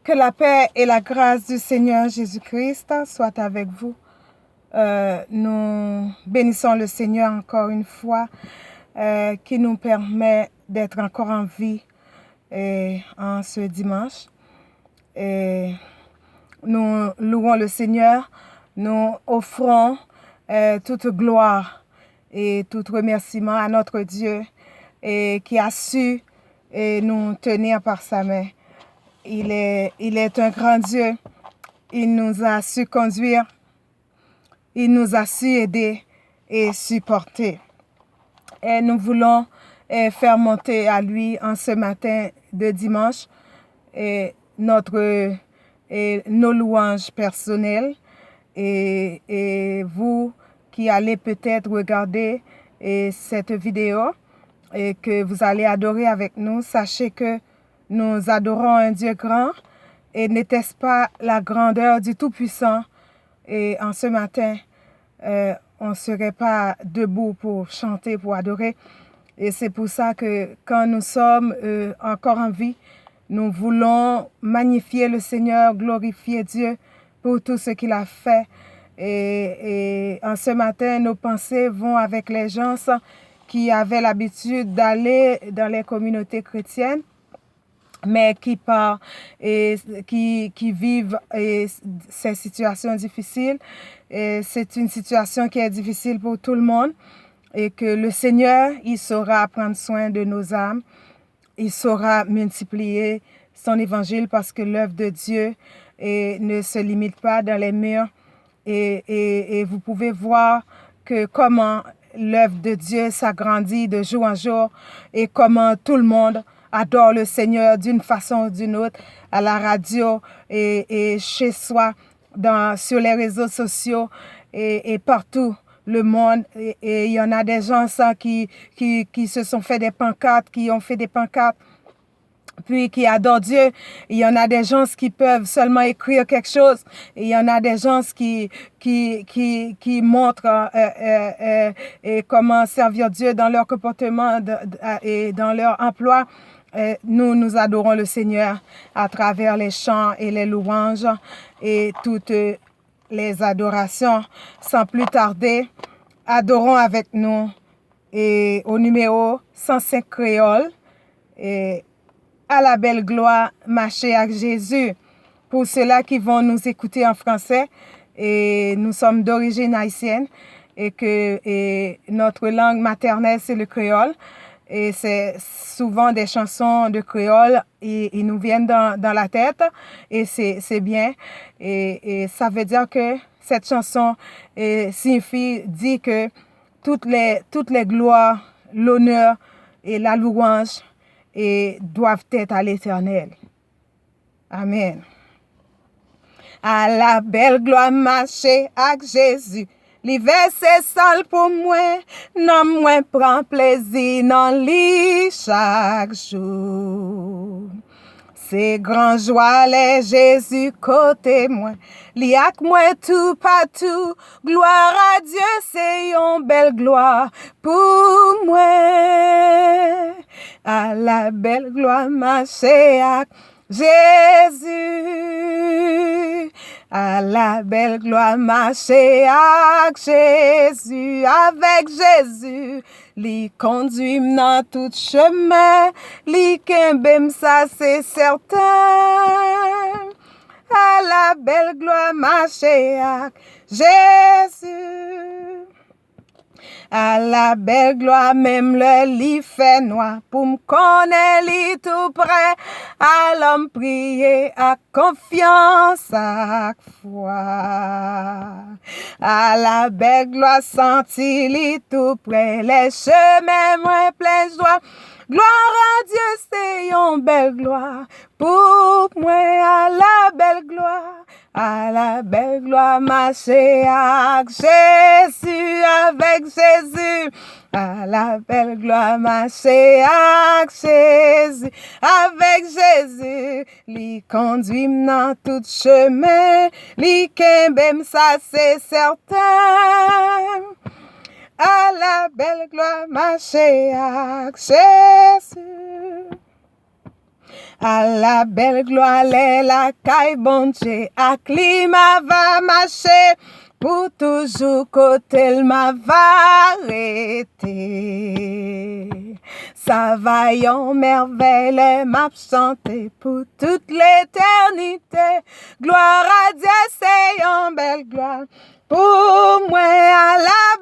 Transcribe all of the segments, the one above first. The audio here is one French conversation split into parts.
Que la paix et la grâce du Seigneur Jésus-Christ soient avec vous. Nous bénissons le Seigneur encore une fois qui nous permet d'être encore en vie en ce dimanche. Et nous louons le Seigneur, nous offrons toute gloire et tout remerciement à notre Dieu et qui a su nous tenir par sa main. Il est un grand Dieu. Il nous a su conduire. Il nous a su aider et supporter. Et nous voulons faire monter à lui en ce matin de dimanche nos louanges personnelles. Et vous qui allez peut-être regarder cette vidéo et que vous allez adorer avec nous, sachez que nous adorons un Dieu grand et n'était-ce pas la grandeur du Tout-Puissant? Et en ce matin, on ne serait pas debout pour chanter, pour adorer. Et c'est pour ça que quand nous sommes encore en vie, nous voulons magnifier le Seigneur, glorifier Dieu pour tout ce qu'il a fait. Et en ce matin, nos pensées vont avec les gens qui avaient l'habitude d'aller dans les communautés chrétiennes, mais qui vivent ces situations difficiles. Et c'est une situation qui est difficile pour tout le monde et que le Seigneur, il saura prendre soin de nos âmes. Il saura multiplier son évangile parce que l'œuvre de Dieu ne se limite pas dans les murs. Et vous pouvez voir que comment l'œuvre de Dieu s'agrandit de jour en jour et comment tout le monde adore le Seigneur d'une façon ou d'une autre, à la radio et chez soi, sur les réseaux sociaux et partout le monde. Et il y en a des gens qui se sont fait des pancartes, qui ont fait des pancartes, puis qui adorent Dieu. Il y en a des gens qui peuvent seulement écrire quelque chose. Et il y en a des gens qui montrent comment servir Dieu dans leur comportement et dans leur emploi. Nous adorons le Seigneur à travers les chants et les louanges et toutes les adorations. Sans plus tarder, adorons avec nous et au numéro 105 créole et à la belle gloire, marcher avec Jésus. Pour ceux-là qui vont nous écouter en français, et nous sommes d'origine haïtienne et notre langue maternelle c'est le créole. Et c'est souvent des chansons de créole et ils nous viennent dans la tête et c'est bien. Et ça veut dire que cette chanson dit que toutes les gloires, l'honneur et la louange doivent être à l'Éternel. Amen. À la belle gloire marcher avec Jésus. L'hiver c'est sale pour moi, non moi prend plaisir dans lui chaque jour. C'est grand joie les Jésus côté moi, li ak moi tout partout. Gloire à Dieu, c'est une belle gloire pour moi. À la belle gloire marcher avec Jésus. À la belle gloire marcher avec Jésus, li conduit dans tout chemin, li kembem ça c'est certain. À la belle gloire marcher avec Jésus. À la belle gloire, même le lit fait noir, pour me connaître li tout près, à l'homme prier, à confiance, à foi. À la belle gloire, sentir li tout près, les chemins moins pleins de joie. Gloire à Dieu, c'est une belle gloire, pour moi, à la belle gloire. À la belle gloire, marcher avec Jésus, À la belle gloire, marcher avec Jésus, li conduit dans tout chemin, li kembem ça c'est certain. À la belle gloire, marcher avec Jésus. À la belle gloire, la caille bon Dieu, à climat va marcher, pour toujours côté m'a va arrêter. Ça va en merveille, m'a chanté pour toute l'éternité. Gloire à Dieu, c'est une belle gloire. Pour moi, à la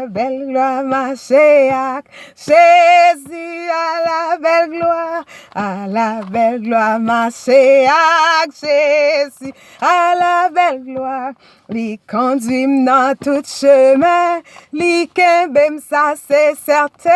belle gloire, ma chéac. Jésus, à la belle gloire, ma chéac. Jésus, à la belle gloire. Li conduit dans tout chemin, li kembem, ça c'est certain.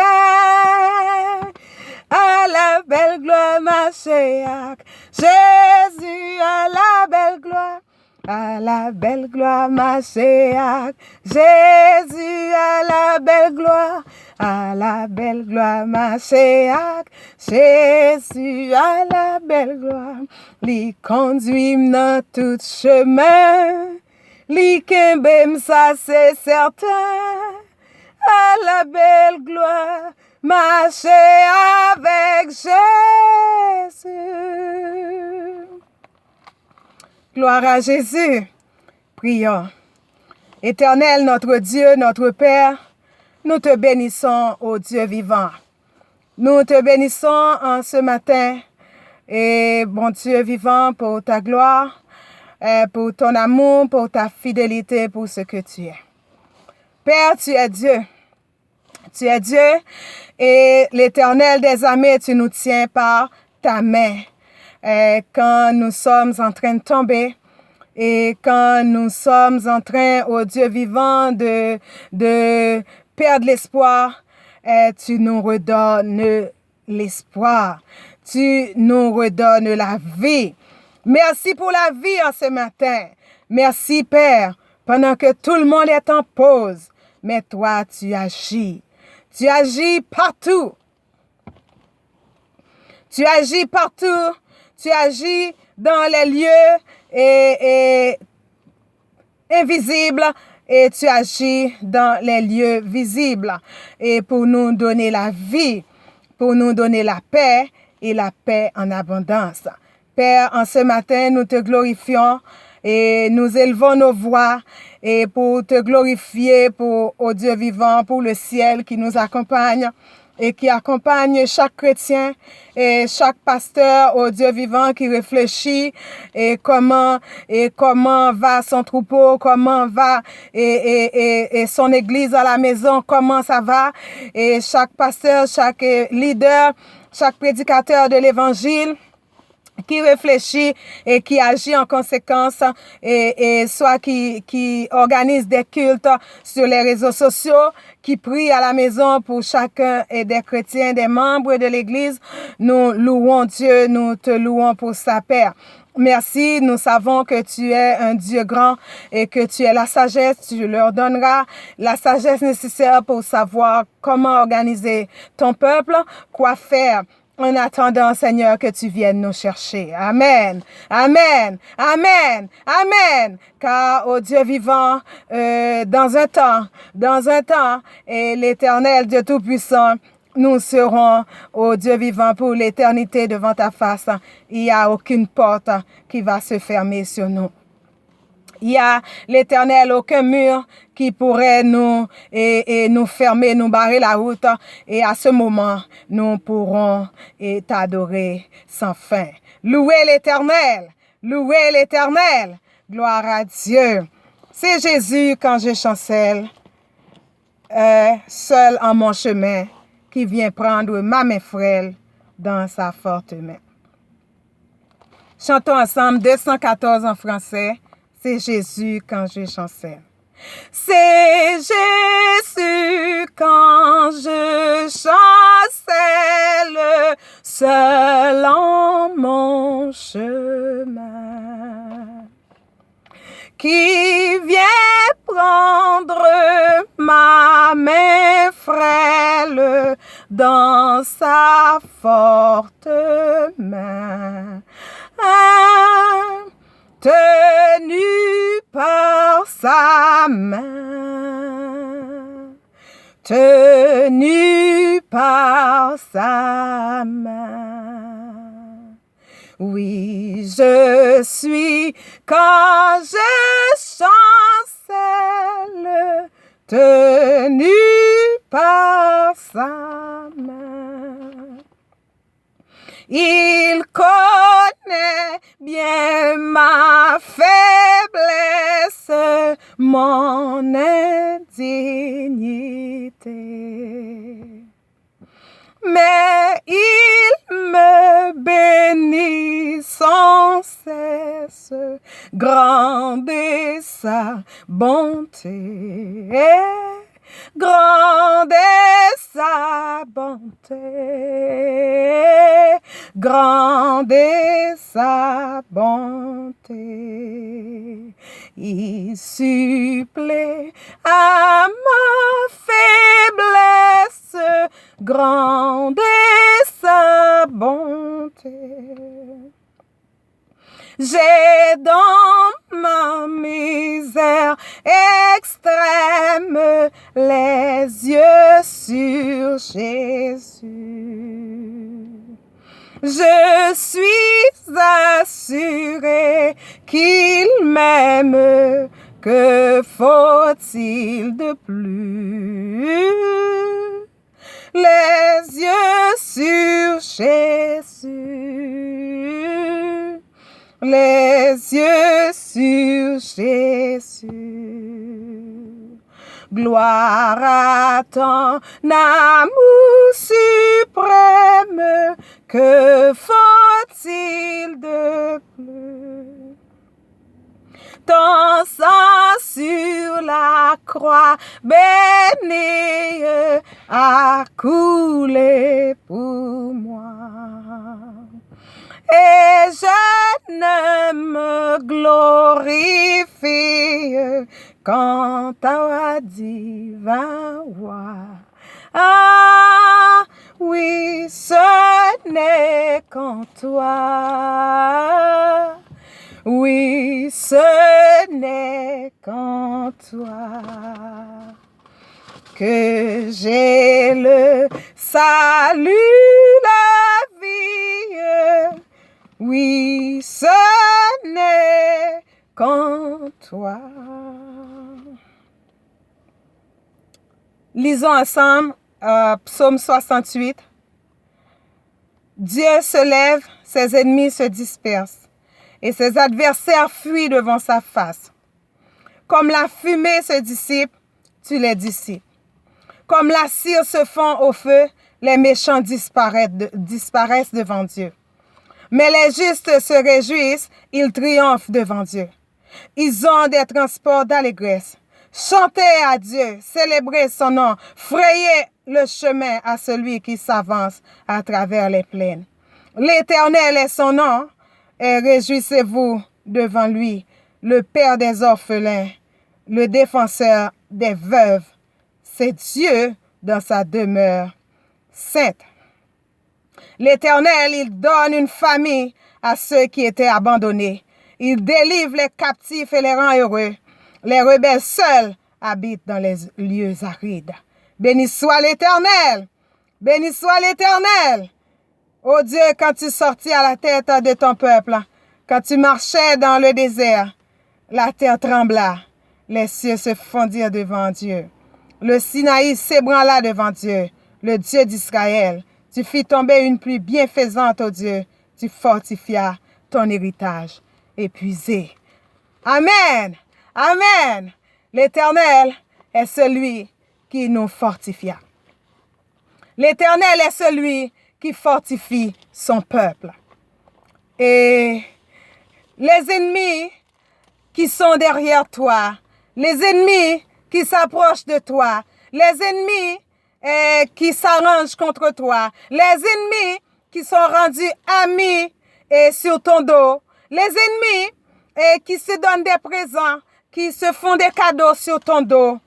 À la belle gloire, ma chéac. Jésus, à la belle gloire. À la belle gloire, ma chéac. Jésus, à la belle gloire. À la belle gloire, ma chéac. Jésus, à la belle gloire. Li conduit dans tout chemin. Li kembem, ça c'est certain. À la belle gloire, marcher avec Jésus. Gloire à Jésus. Prions. Éternel, notre Dieu, notre Père, nous te bénissons, ô Dieu vivant. Nous te bénissons en ce matin, et bon Dieu vivant, pour ta gloire, pour ton amour, pour ta fidélité, pour ce que tu es. Père, tu es Dieu. Tu es Dieu, et l'Éternel des armées, tu nous tiens par ta main. Quand nous sommes en train de tomber et quand nous sommes en train, ô Dieu vivant, de perdre l'espoir, tu nous redonnes l'espoir. Tu nous redonnes la vie. Merci pour la vie en ce matin. Merci, Père, pendant que tout le monde est en pause. Mais toi, tu agis. Tu agis partout. Tu agis partout. Tu agis dans les lieux invisibles et tu agis dans les lieux visibles. Et pour nous donner la vie, pour nous donner la paix et la paix en abondance. Père, en ce matin, nous te glorifions et nous élevons nos voix et pour te glorifier pour, ô Dieu vivant, pour le ciel qui nous accompagne et qui accompagne chaque chrétien et chaque pasteur, ô Dieu vivant, qui réfléchit et comment va son troupeau, comment va et son église à la maison, comment ça va, et chaque pasteur, chaque leader, chaque prédicateur de l'évangile qui réfléchit et qui agit en conséquence et soit qui organise des cultes sur les réseaux sociaux, qui prie à la maison pour chacun et des chrétiens, des membres de l'Église. Nous louons Dieu, nous te louons pour sa paix. Merci, nous savons que tu es un Dieu grand et que tu es la sagesse, tu leur donneras la sagesse nécessaire pour savoir comment organiser ton peuple, quoi faire. En attendant, Seigneur, que tu viennes nous chercher. Amen. Amen. Amen. Amen. Car, ô Dieu vivant, dans un temps, et l'Éternel, Dieu Tout-Puissant, nous serons, ô Dieu vivant, pour l'éternité devant ta face. Il n'y a aucune porte qui va se fermer sur nous. Il y a l'Éternel, aucun mur qui pourrait nous fermer, nous barrer la route. Et à ce moment, nous pourrons t'adorer sans fin. Louez l'Éternel, louez l'Éternel. Gloire à Dieu. C'est Jésus quand je chancelle, seul en mon chemin, qui vient prendre ma main frêle dans sa forte main. Chantons ensemble 214 en français. C'est Jésus quand je chancelle. C'est Jésus quand je chancelle, seul en mon chemin, qui vient prendre ma main frêle dans sa forte main. Tenu par sa main, tenu par sa main. Oui, je suis quand je chancelle, tenu par sa main. Il connaît bien ma faiblesse, mon indignité. Mais il me bénit sans cesse, grande est sa bonté. Grande est sa bonté, grande est sa bonté. Il supplée à ma faiblesse, grande est sa bonté. J'ai dans ma misère extrême les yeux sur Jésus. Je suis assuré qu'il m'aime, que faut-il de plus? Les yeux sur Jésus. Les yeux sur Jésus. Gloire à ton amour suprême, que faut-il de plus? Ton sang sur la croix bénie a coulé pour moi. Et je ne me glorifie qu'en ta divine voix. Ah, oui, ce n'est qu'en toi. Oui, ce n'est qu'en toi que j'ai le salut, la vie. Oui, ce n'est qu'en toi. Lisons ensemble Psaume 68. Dieu se lève, ses ennemis se dispersent, et ses adversaires fuient devant sa face. Comme la fumée se dissipe, tu les dissipes. Comme la cire se fond au feu, les méchants disparaissent devant Dieu. Mais les justes se réjouissent, ils triomphent devant Dieu. Ils ont des transports d'allégresse. Chantez à Dieu, célébrez son nom, frayez le chemin à celui qui s'avance à travers les plaines. L'Éternel est son nom, et réjouissez-vous devant lui, le Père des orphelins, le défenseur des veuves. C'est Dieu dans sa demeure sainte. L'Éternel, il donne une famille à ceux qui étaient abandonnés. Il délivre les captifs et les rend heureux. Les rebelles seuls habitent dans les lieux arides. Béni soit l'Éternel! Béni soit l'Éternel! Ô Dieu, quand tu sortis à la tête de ton peuple, quand tu marchais dans le désert, la terre trembla, les cieux se fondirent devant Dieu. Le Sinaï s'ébranla devant Dieu, le Dieu d'Israël. Tu fis tomber une pluie bienfaisante, ô Dieu. Tu fortifias ton héritage épuisé. Amen. Amen. L'Éternel est celui qui nous fortifia. L'Éternel est celui qui fortifie son peuple. Et les ennemis qui sont derrière toi, les ennemis qui s'approchent de toi, les ennemis qui s'arrangent contre toi, les ennemis qui sont rendus amis sur ton dos, les ennemis qui se donnent des présents, qui se font des cadeaux sur ton dos.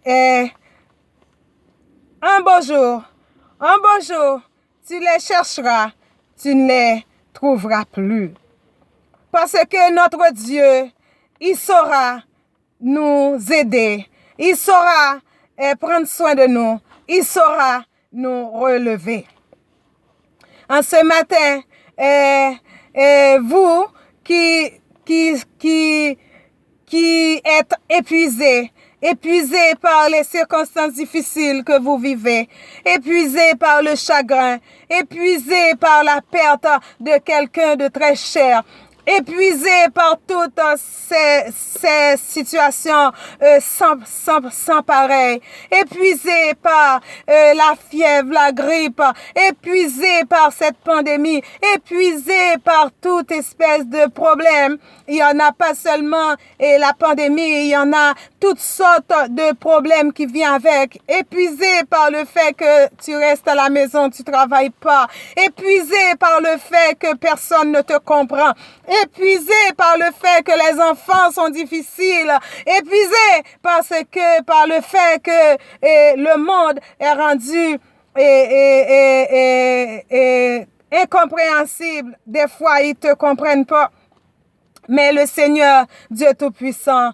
Et un beau jour, tu les chercheras, tu ne les trouveras plus. Parce que notre Dieu, il saura nous aider, il saura prendre soin de nous, il saura nous relever. En ce matin, Et vous qui, qui, qui, qui êtes épuisés, épuisés par les circonstances difficiles que vous vivez, épuisés par le chagrin, épuisés par la perte de quelqu'un de très cher, épuisés par toutes ces situations sans pareil, épuisés par la fièvre, la grippe, épuisés par cette pandémie, épuisés par toute espèce de problème. Il y en a pas seulement la pandémie, il y en a toutes sortes de problèmes qui viennent avec. Épuisé par le fait que tu restes à la maison, tu travailles pas. Épuisé par le fait que personne ne te comprend. Épuisé par le fait que les enfants sont difficiles. Épuisé par le fait que le monde est rendu incompréhensible. Des fois, ils te comprennent pas. Mais le Seigneur, Dieu Tout-Puissant,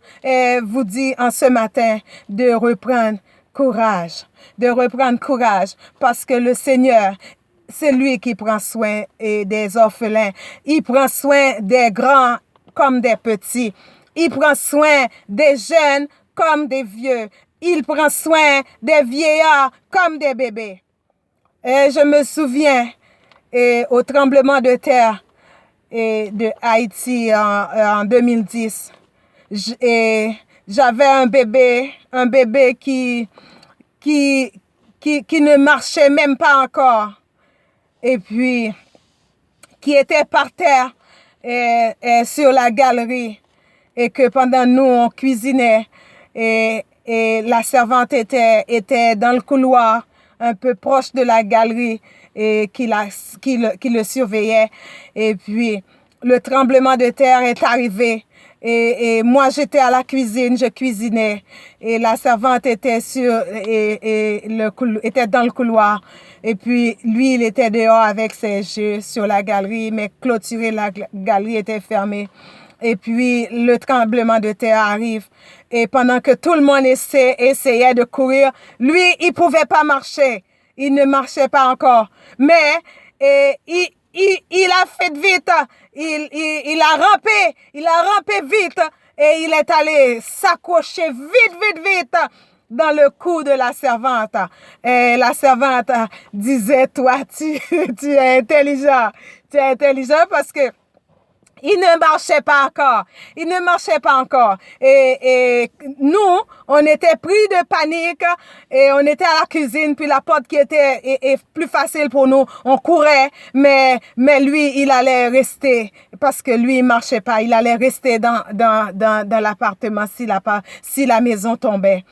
vous dit en ce matin de reprendre courage, parce que le Seigneur, c'est lui qui prend soin des orphelins. Il prend soin des grands comme des petits. Il prend soin des jeunes comme des vieux. Il prend soin des vieillards comme des bébés. Et je me souviens au tremblement de terre de Haïti en 2010. J'avais un bébé qui ne marchait même pas encore. Et puis, qui était par terre sur la galerie. Et que pendant nous, on cuisinait. Et la servante était dans le couloir, un peu proche de la galerie, et qui le surveillait. Et puis, le tremblement de terre est arrivé. Et moi, j'étais à la cuisine, je cuisinais. Et la servante était était dans le couloir. Et puis, lui, il était dehors avec ses jeux sur la galerie, mais clôturé, la galerie était fermée. Et puis, le tremblement de terre arrive. Et pendant que tout le monde essayait de courir, lui, il pouvait pas marcher. Il ne marchait pas encore. Mais il a fait vite. Il a rampé vite. Et il est allé s'accrocher vite dans le cou de la servante. Et la servante disait, toi, tu es intelligent. Tu es intelligent parce que il ne marchait pas encore. Et nous, on était pris de panique et on était à la cuisine, puis la porte qui était plus facile pour nous, on courait, mais lui, il allait rester parce que lui, il marchait pas. Il allait rester dans l'appartement si la maison tombait.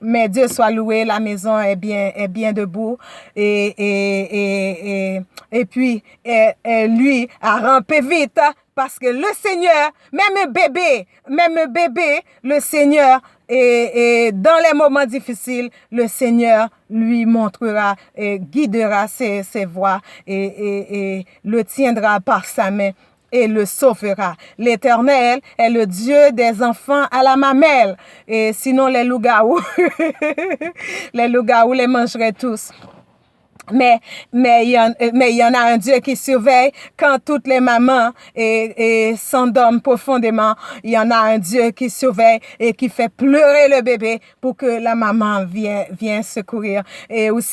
Mais Dieu soit loué, la maison est bien debout. Et puis, lui a rampé vite parce que le Seigneur, même un bébé, le Seigneur, et dans les moments difficiles, le Seigneur lui montrera et guidera ses voies et le tiendra par sa main et le sauvera. L'Éternel est le Dieu des enfants à la mamelle. Et sinon, les loups-garous, les mangeraient tous. Mais il y en a un Dieu qui surveille quand toutes les mamans s'endorment profondément. Il y en a un Dieu qui surveille et qui fait pleurer le bébé pour que la maman vienne secourir. Et aussi,